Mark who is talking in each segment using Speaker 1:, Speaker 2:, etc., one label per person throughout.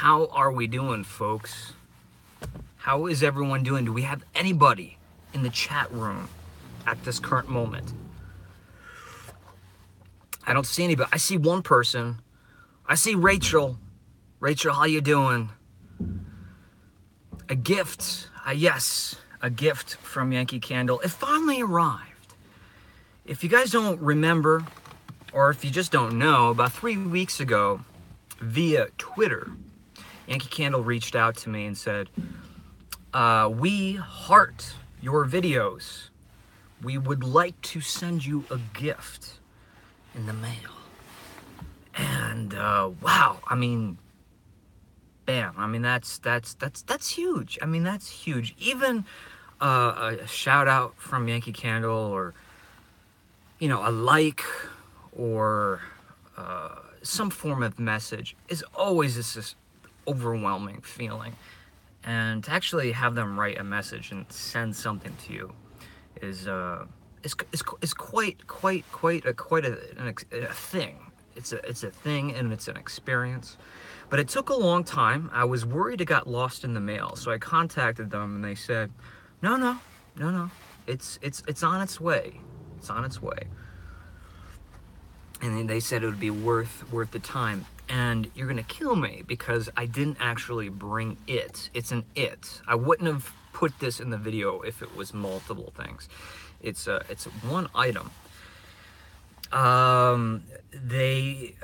Speaker 1: How are we doing, folks? How is everyone doing? Do we have anybody in the chat room at this current moment? I don't see anybody. I see one person. I see Rachel. Rachel, how you doing? A gift. Yes, a gift from Yankee Candle. It finally arrived. If you guys don't remember, or if you just don't know, about 3 weeks ago, via Twitter, Yankee Candle reached out to me and said, we heart your videos. We would like to send you a gift in the mail. And wow, I mean, bam. I mean, that's huge. I mean, that's huge. Even a shout out from Yankee Candle, or a like, or some form of message is always this overwhelming feeling. And to actually have them write a message and send something to you is quite a thing. It's a thing, and it's an experience. But it took a long time. I was worried it got lost in the mail, so I contacted them, and they said, no, it's on its way. It's on its way. And then they said it would be worth the time. And you're gonna kill me because I didn't actually bring it. It's an it. I wouldn't have put this in the video if it was multiple things. It's one item. They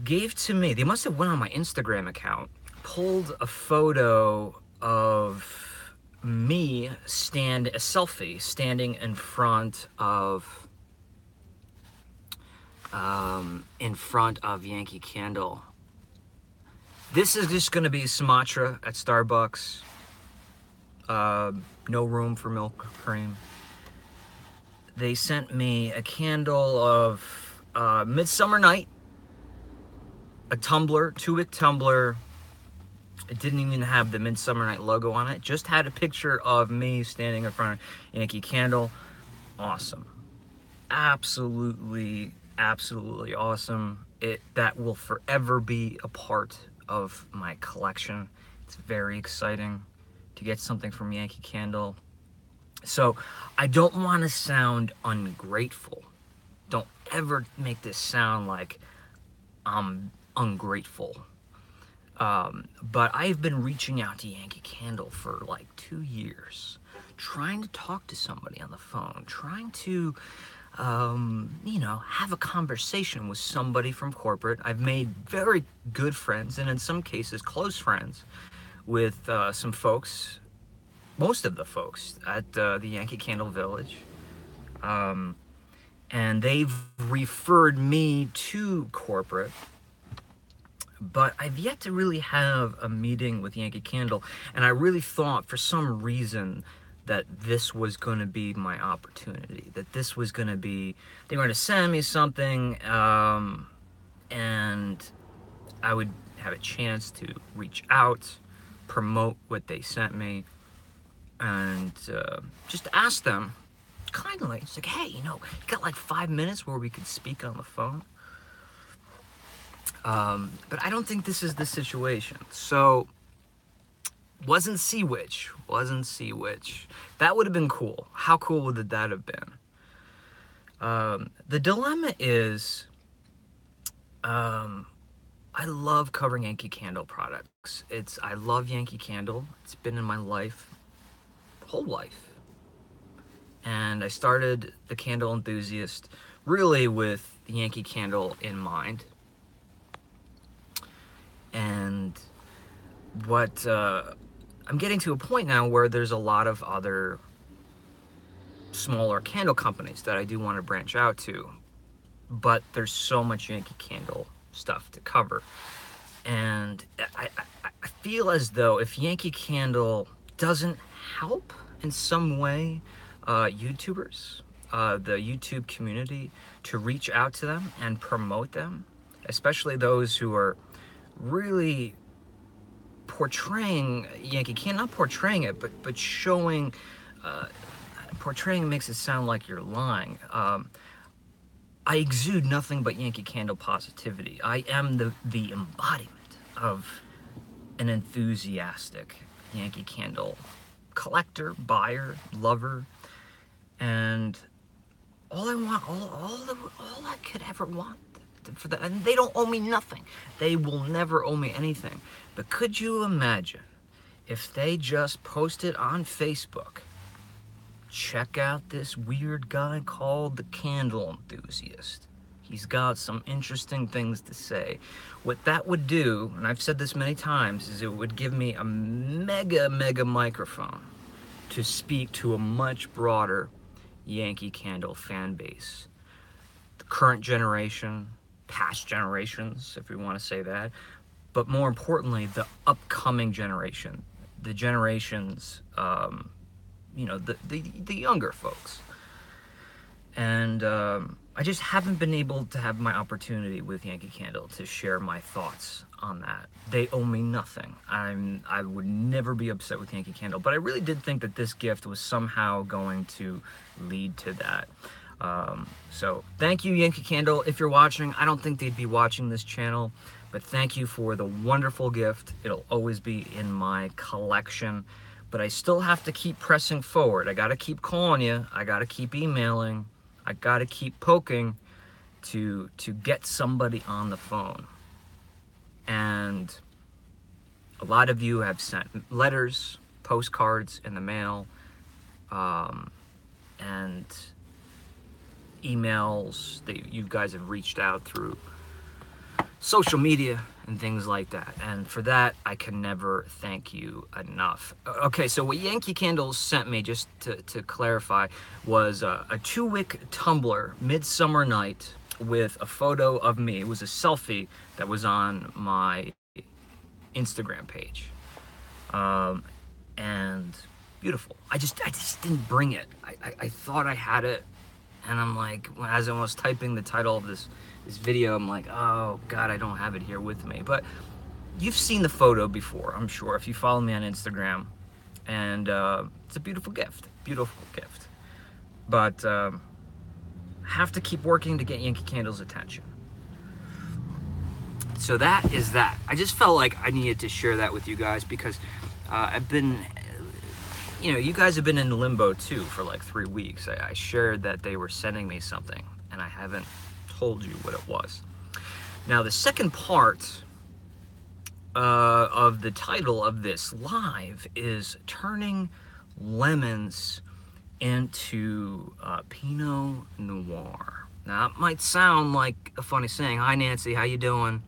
Speaker 1: gave to me. They must have went on my Instagram account, pulled a photo of me, a selfie, standing in front of Yankee Candle. This is just gonna be Sumatra at Starbucks. No room for milk cream. They sent me a candle of Midsummer Night, a tumbler, 2-wick tumbler. It didn't even have the Midsummer Night logo on it. Just had a picture of me standing in front of Yankee Candle. Awesome. Absolutely awesome. That will forever be a part of my collection. It's very exciting to get something from Yankee Candle. So I don't want to sound ungrateful. Don't ever make this sound like I'm ungrateful. But I've been reaching out to Yankee Candle for like 2 years, trying to talk to somebody on the phone, trying to have a conversation with somebody from corporate. I've made very good friends, and in some cases close friends, with some folks, most of the folks at the Yankee Candle Village. And they've referred me to corporate, but I've yet to really have a meeting with Yankee Candle, and I really thought for some reason that this was going to be my opportunity, that this was going to be, they were going to send me something, and I would have a chance to reach out, promote what they sent me, and just ask them kindly. It's like, hey, you got like 5 minutes where we could speak on the phone? But I don't think this is the situation. So, wasn't Sea Witch. That would have been cool. How cool would that have been? The dilemma is, I love covering Yankee Candle products. I love Yankee Candle. It's been in my life, whole life. And I started the Candle Enthusiast really with the Yankee Candle in mind. And what I'm getting to a point now where there's a lot of other smaller candle companies that I do want to branch out to, but there's so much Yankee Candle stuff to cover. And I feel as though if Yankee Candle doesn't help in some way YouTubers, the YouTube community, to reach out to them and promote them, especially those who are really portraying Yankee Candle, not portraying it, but showing, portraying makes it sound like you're lying. I exude nothing but Yankee Candle positivity. I am the embodiment of an enthusiastic Yankee Candle collector, buyer, lover, and all I want, all I could ever want for that, and they don't owe me nothing. They will never owe me anything. But could you imagine if they just posted on Facebook, check out this weird guy called the Candle Enthusiast. He's got some interesting things to say. What that would do, and I've said this many times, is it would give me a mega microphone to speak to a much broader Yankee Candle fan base. The current generation, past generations, if we want to say that, but more importantly, the upcoming generation, the generations, you know, the younger folks. And I just haven't been able to have my opportunity with Yankee Candle to share my thoughts on that. They owe me nothing. I would never be upset with Yankee Candle, but I really did think that this gift was somehow going to lead to that. So thank you, Yankee Candle. If you're watching, I don't think they'd be watching this channel, but thank you for the wonderful gift. It'll always be in my collection, but I still have to keep pressing forward. I got to keep calling you. I got to keep emailing. I got to keep poking to get somebody on the phone. And a lot of you have sent letters, postcards in the mail, and emails that you guys have reached out through social media and things like that. And for that, I can never thank you enough. Okay, so what Yankee Candle sent me, just to clarify, was a 2-wick tumbler, Midsummer Night, with a photo of me. It was a selfie that was on my Instagram page. And beautiful. I just didn't bring it. I thought I had it, and I'm like, as I was typing the title of this video, I'm like, oh God, I don't have it here with me. But you've seen the photo before, I'm sure, if you follow me on Instagram. And it's a beautiful gift, But have to keep working to get Yankee Candle's attention. So that is that. I just felt like I needed to share that with you guys because I've been, you know, you guys have been in limbo too for like 3 weeks. I shared that they were sending me something, and I haven't told you what it was. Now, the second part of the title of this live is turning lemons into Pinot Noir. Now, that might sound like a funny saying. Hi, Nancy, how you doing?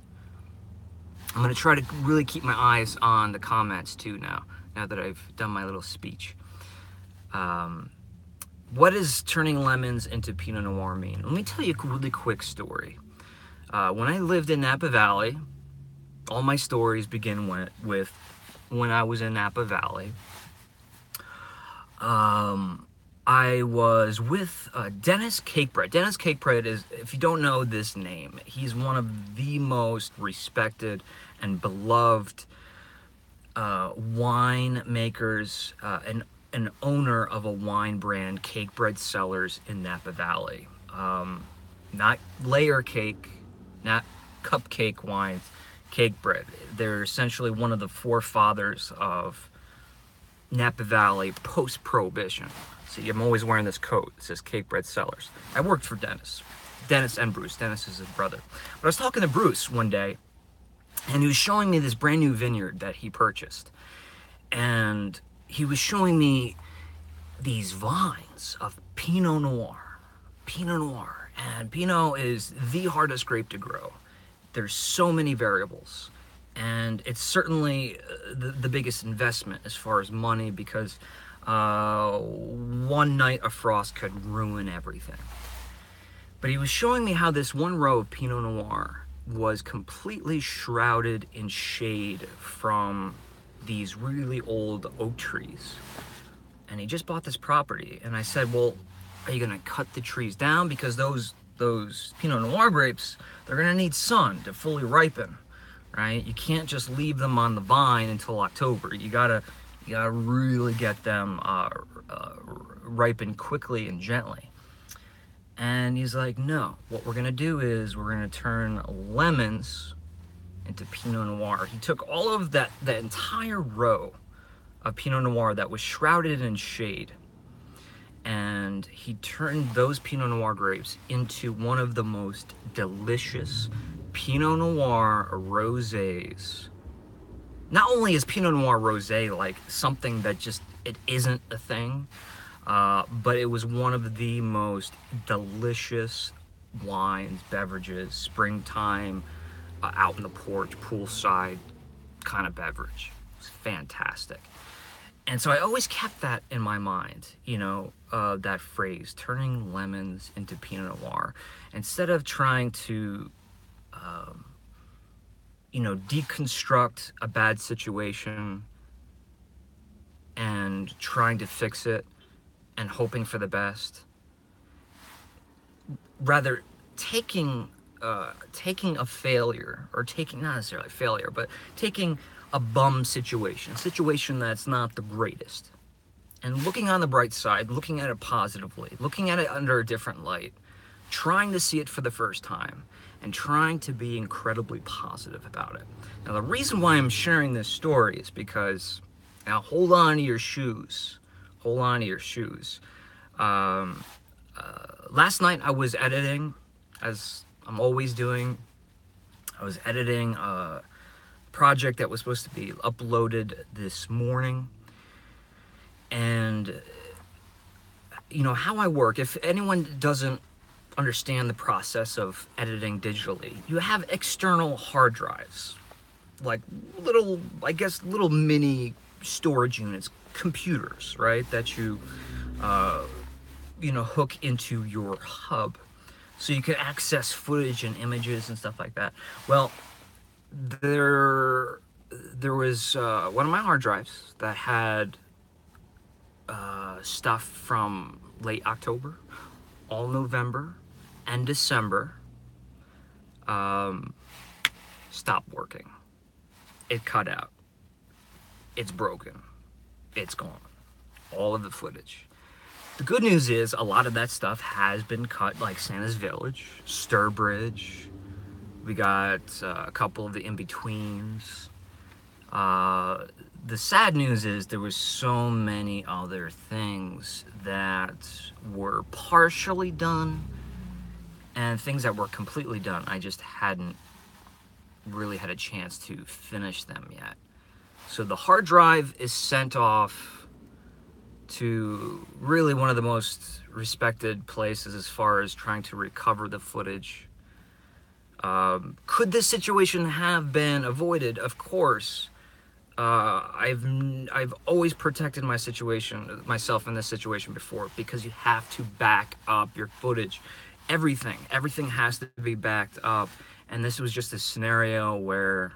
Speaker 1: I'm going to try to really keep my eyes on the comments too now that I've done my little speech. What does turning lemons into Pinot Noir mean? Let me tell you a really quick story. When I lived in Napa Valley, all my stories begin with when I was in Napa Valley. I was with Dennis Cakebread. Dennis Cakebread is, if you don't know this name, he's one of the most respected and beloved wine makers, an owner of a wine brand, Cakebread Cellars in Napa Valley. Not layer cake, not cupcake wines, Cakebread. They're essentially one of the forefathers of Napa Valley post-Prohibition. See, I'm always wearing this coat. It says Cakebread Cellars. I worked for Dennis and Bruce. Dennis is his brother. But I was talking to Bruce one day, and he was showing me this brand new vineyard that he purchased. And he was showing me these vines of Pinot Noir. And Pinot is the hardest grape to grow. There's so many variables. And it's certainly the biggest investment as far as money, because one night of frost could ruin everything. But he was showing me how this one row of Pinot Noir was completely shrouded in shade from these really old oak trees. And he just bought this property. And I said, well, are you gonna cut the trees down? Because those Pinot Noir grapes, they're gonna need sun to fully ripen, right? You can't just leave them on the vine until October. You gotta really get them ripen quickly and gently. And he's like, no, what we're gonna do is we're gonna turn lemons into Pinot Noir. He took all of that entire row of Pinot Noir that was shrouded in shade, and he turned those Pinot Noir grapes into one of the most delicious Pinot Noir rosés. Not only is Pinot Noir rosé like something that just, it isn't a thing, but it was one of the most delicious wines, beverages, springtime, out in the porch, poolside kind of beverage. It's fantastic. And so I always kept that in my mind, you know, that phrase, turning lemons into Pinot Noir. Instead of trying to, you know, deconstruct a bad situation and trying to fix it and hoping for the best, rather taking a failure, or taking, not necessarily a failure, but taking a bum situation, a situation that's not the greatest, and looking on the bright side, looking at it positively, looking at it under a different light, trying to see it for the first time, and trying to be incredibly positive about it. Now, the reason why I'm sharing this story is because, now hold on to your shoes. Hold on to your shoes. Last night I was editing, as I'm always doing. I was editing a project that was supposed to be uploaded this morning. And, you know, how I work, if anyone doesn't understand the process of editing digitally, you have external hard drives, like little, I guess, little mini storage units, computers, right, that you, you know, hook into your hub so you can access footage and images and stuff like that. Well, there was one of my hard drives that had stuff from late October, all November, and December. Stopped working. It cut out. It's broken. It's gone. All of the footage. The good news is a lot of that stuff has been cut, like Santa's Village, Sturbridge. We got a couple of the in-betweens. The sad news is there was so many other things that were partially done and things that were completely done. I just hadn't really had a chance to finish them yet. So the hard drive is sent off to really one of the most respected places as far as trying to recover the footage. Could this situation have been avoided? Of course. I've always protected myself in this situation before, because you have to back up your footage. Everything has to be backed up. And this was just a scenario where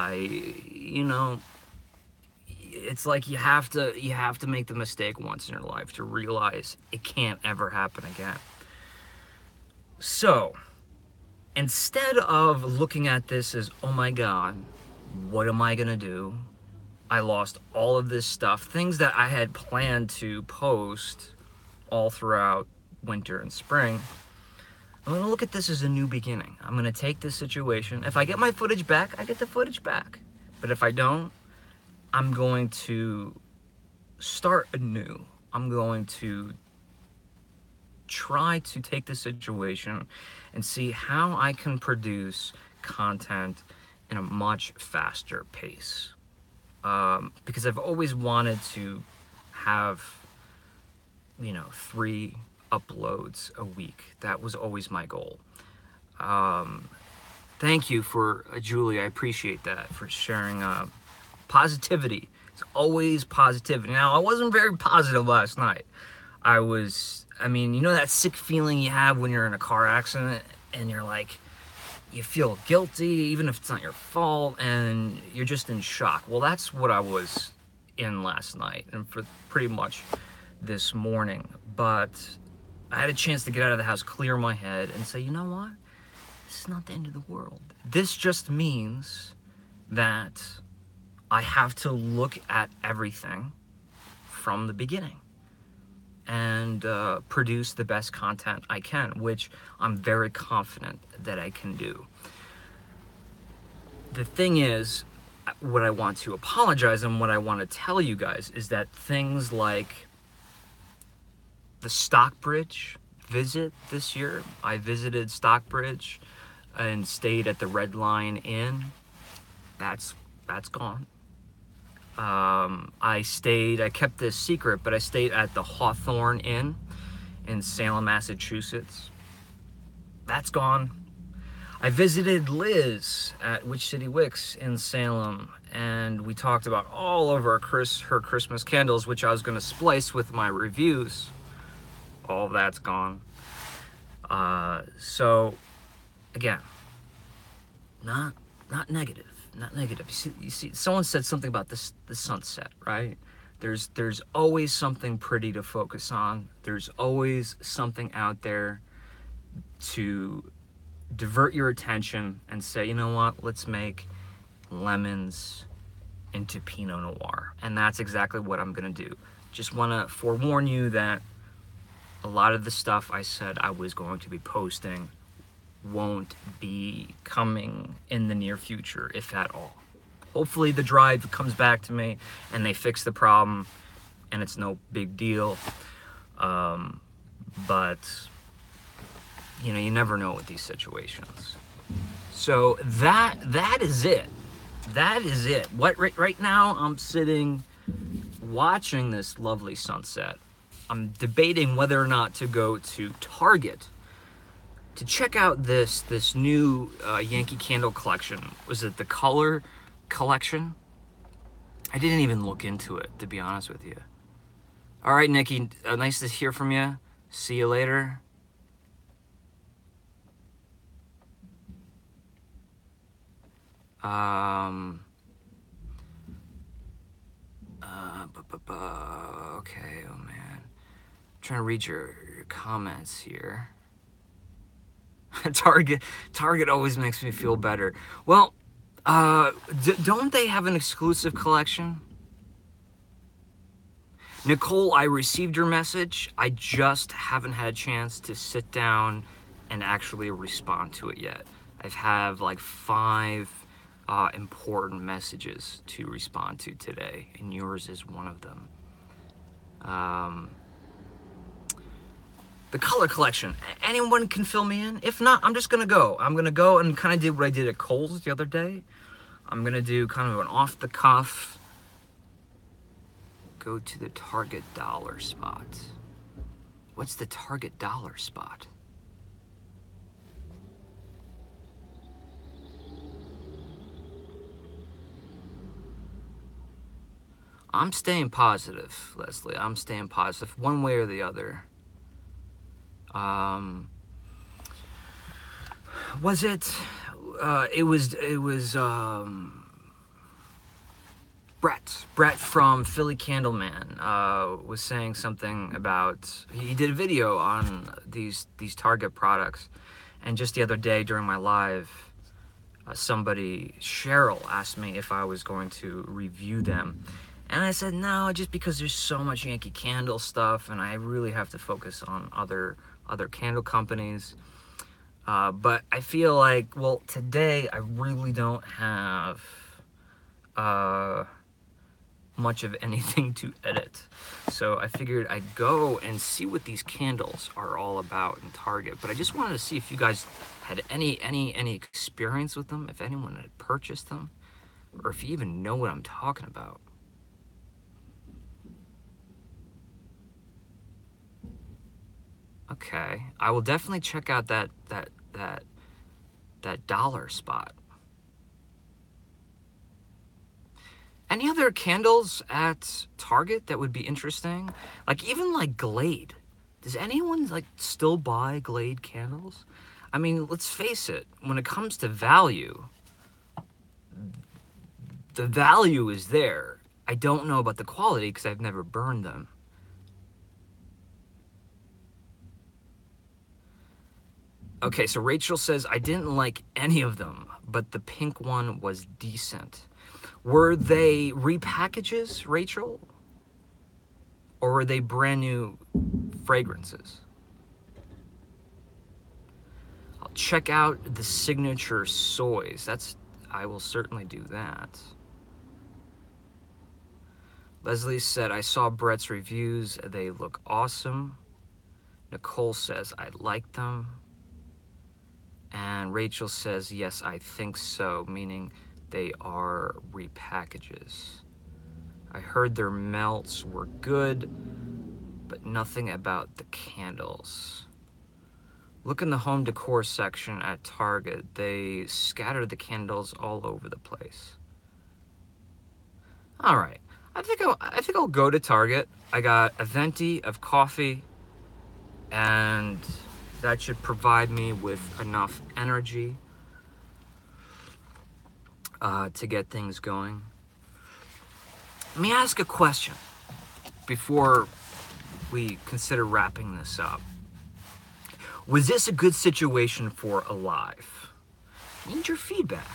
Speaker 1: you know, it's like you have to make the mistake once in your life to realize it can't ever happen again. So, instead of looking at this as, oh my God, what am I gonna do? I lost all of this stuff, things that I had planned to post all throughout winter and spring. I'm gonna look at this as a new beginning. I'm gonna take this situation. If I get my footage back, I get the footage back. But if I don't, I'm going to start anew. I'm going to try to take this situation and see how I can produce content in a much faster pace. Because I've always wanted to have, you know, 3 uploads a week. That was always my goal. Thank you for Julie. I appreciate that, for sharing positivity. It's always positivity. Now, I wasn't very positive last night. I mean, you know that sick feeling you have when you're in a car accident and you're like, you feel guilty even if it's not your fault, and you're just in shock. Well, that's what I was in last night and for pretty much this morning. But I had a chance to get out of the house, clear my head, and say, you know what? This is not the end of the world. This just means that I have to look at everything from the beginning and produce the best content I can, which I'm very confident that I can do. the thing is, what I want to apologize and what I want to tell you guys is that things like the Stockbridge visit this year, I visited Stockbridge and stayed at the Red Lion Inn. That's gone. I kept this secret, but I stayed at the Hawthorne Inn in Salem, Massachusetts. That's gone. I visited Liz at Witch City Wicks in Salem, and we talked about all of her Christmas candles, which I was going to splice with my reviews. All of that's gone. So, again, not negative. Not negative. You see, someone said something about the sunset, right? There's always something pretty to focus on. There's always something out there to divert your attention and say, you know what, let's make lemons into Pinot Noir. And that's exactly what I'm gonna do. Just wanna forewarn you that a lot of the stuff I said I was going to be posting won't be coming in the near future, if at all. Hopefully the drive comes back to me and they fix the problem and it's no big deal. But you know, you never know with these situations. So that is it. That is it. Right now I'm sitting watching this lovely sunset. I'm debating whether or not to go to Target to check out this new Yankee Candle collection. Was it the Color Collection? I didn't even look into it, to be honest with you. All right, Nikki, nice to hear from you. See you later. Okay, oh man. I'm trying to read your comments here. Target always makes me feel better. Well, don't they have an exclusive collection? Nicole, I received your message. I just haven't had a chance to sit down and actually respond to it yet. I have like 5 important messages to respond to today, and yours is one of them. The Color Collection. Anyone can fill me in? If not, I'm just gonna go. I'm gonna go and kind of do what I did at Kohl's the other day. I'm gonna do kind of an off-the-cuff, go to the Target dollar spot. What's the Target dollar spot? I'm staying positive, Leslie. I'm staying positive, one way or the other. Was it? It was Brett from Philly Candleman was saying something about, he did a video on these Target products, and just the other day during my live, Cheryl asked me if I was going to review them. And I said, no, just because there's so much Yankee Candle stuff and I really have to focus on other candle companies. But I feel like, well, today I really don't have much of anything to edit. So I figured I'd go and see what these candles are all about in Target. But I just wanted to see if you guys had any experience with them, if anyone had purchased them, or if you even know what I'm talking about. Okay, I will definitely check out that dollar spot. Any other candles at Target that would be interesting? Like even like Glade. Does anyone like still buy Glade candles? I mean, let's face it, when it comes to value, the value is there. I don't know about the quality because I've never burned them. Okay, so Rachel says, I didn't like any of them, but the pink one was decent. Were they repackages, Rachel? Or were they brand new fragrances? I'll check out the Signature Soys. I will certainly do that. Leslie said, I saw Brett's reviews. They look awesome. Nicole says, I like them. And Rachel says, yes, I think so, meaning they are repackages. I heard their melts were good, but nothing about the candles. Look in the home decor section at Target. They scattered the candles all over the place. All right, I think I'll go to Target. I got a venti of coffee, and that should provide me with enough energy to get things going. Let me ask a question before we consider wrapping this up. Was this a good situation for a live? I need your feedback.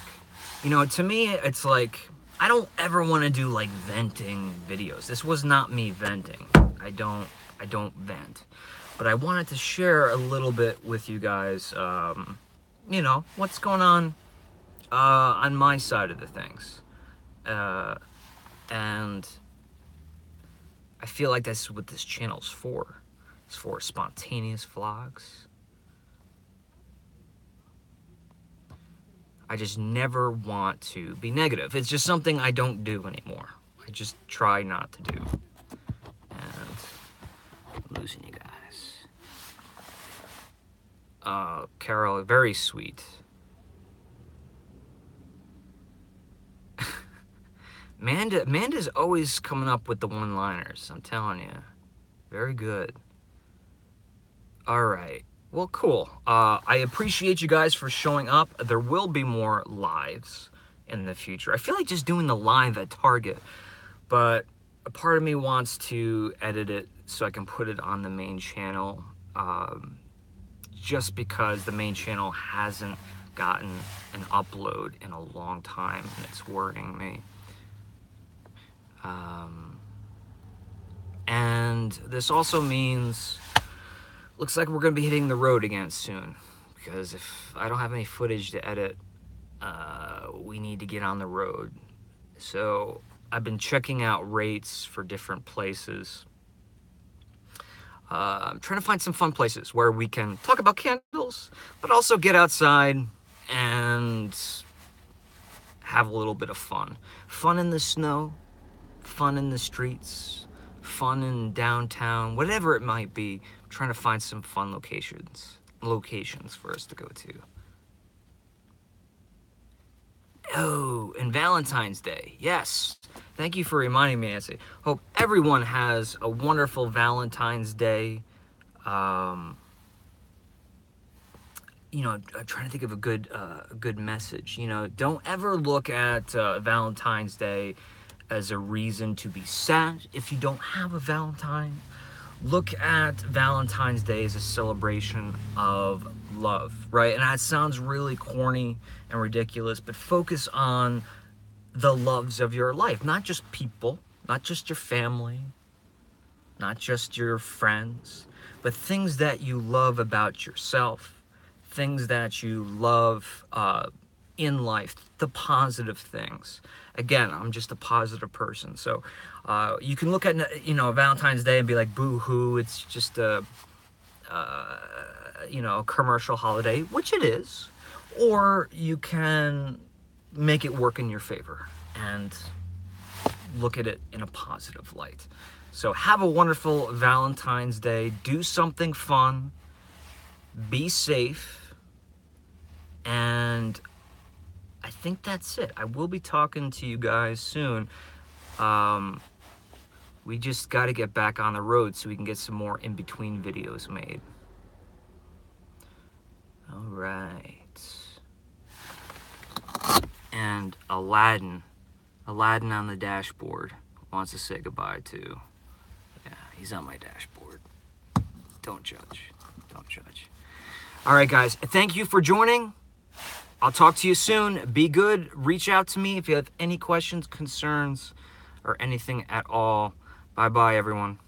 Speaker 1: You know, to me, it's like, I don't ever want to do like venting videos. This was not me venting. I don't vent. But I wanted to share a little bit with you guys, you know, what's going on my side of the things. And I feel like that's what this channel's for. It's for spontaneous vlogs. I just never want to be negative. It's just something I don't do anymore. I just try not to do. And I'm losing you guys. Carol, very sweet. Amanda's always coming up with the one-liners, I'm telling you. Very good. All right. Well, cool. I appreciate you guys for showing up. There will be more lives in the future. I feel like just doing the live at Target, but a part of me wants to edit it so I can put it on the main channel, just because the main channel hasn't gotten an upload in a long time, and it's worrying me. And this also means, looks like we're going to be hitting the road again soon, because if I don't have any footage to edit, we need to get on the road. So I've been checking out rates for different places. I'm trying to find some fun places where we can talk about candles, but also get outside and have a little bit of fun. Fun in the snow, fun in the streets, fun in downtown, whatever it might be. I'm trying to find some fun locations for us to go to. Oh, and Valentine's Day. Yes. Thank you for reminding me, Nancy. Hope everyone has a wonderful Valentine's Day. You know, I'm trying to think of a good message. You know, don't ever look at Valentine's Day as a reason to be sad if you don't have a Valentine. Look at Valentine's Day as a celebration of love, right? And that sounds really corny and ridiculous, but focus on the loves of your life, not just people, not just your family, not just your friends, but things that you love about yourself, things that you love in life, the positive things. Again, I'm just a positive person, so you can look at, you know, Valentine's Day and be like, boo-hoo, it's just a you know, a commercial holiday, which it is, or you can make it work in your favor and look at it in a positive light. So have a wonderful Valentine's Day. Do something fun. Be safe. And I think that's it. I will be talking to you guys soon. We just got to get back on the road so we can get some more in-between videos made. All right. And Aladdin on the dashboard wants to say goodbye too. Yeah, he's on my dashboard. Don't judge. Don't judge. All right, guys. Thank you for joining. I'll talk to you soon. Be good. Reach out to me if you have any questions, concerns, or anything at all. Bye-bye, everyone.